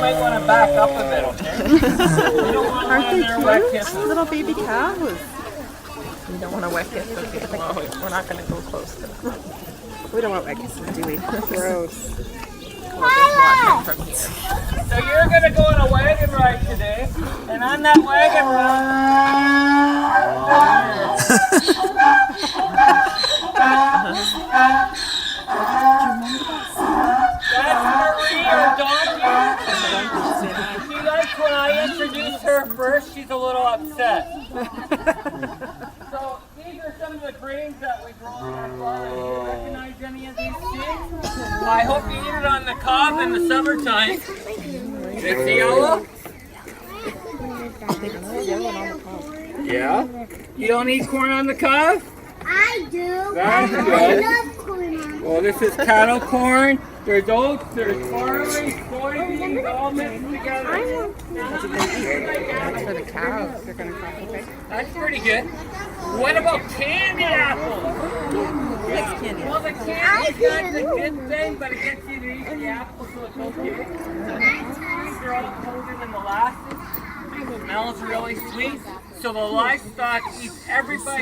might want to back up a bit, okay? You don't want Aren't they their wet cute? kisses. Little baby cows. You don't want to wet kiss them. Well, we're not going to go close to them. We don't want wet kisses, do we? Gross. We'll just watch them from here. So you're going to go on a wagon ride today, and on that wagon that's Marie, our donkey. She likes when I introduce her first, she's a little upset. So these are some of the grains that we grow on our farm. Do you recognize any of these seeds? I hope you eat it on the cob in the summertime. It's yellow? Yeah? You don't eat corn on the cob? I do. That's I good. love corn. Well, this is cattle corn. There's oats, there's barley, soybeans, all mixed together. That's for the cows. They're going to crack okay. That's pretty good. What about candy apples? What's candy? Well, the candy's not the good thing, but it gets you to eat the apple, so it's okay. These are all coated in molasses. It smells really sweet. So the livestock eats every bite.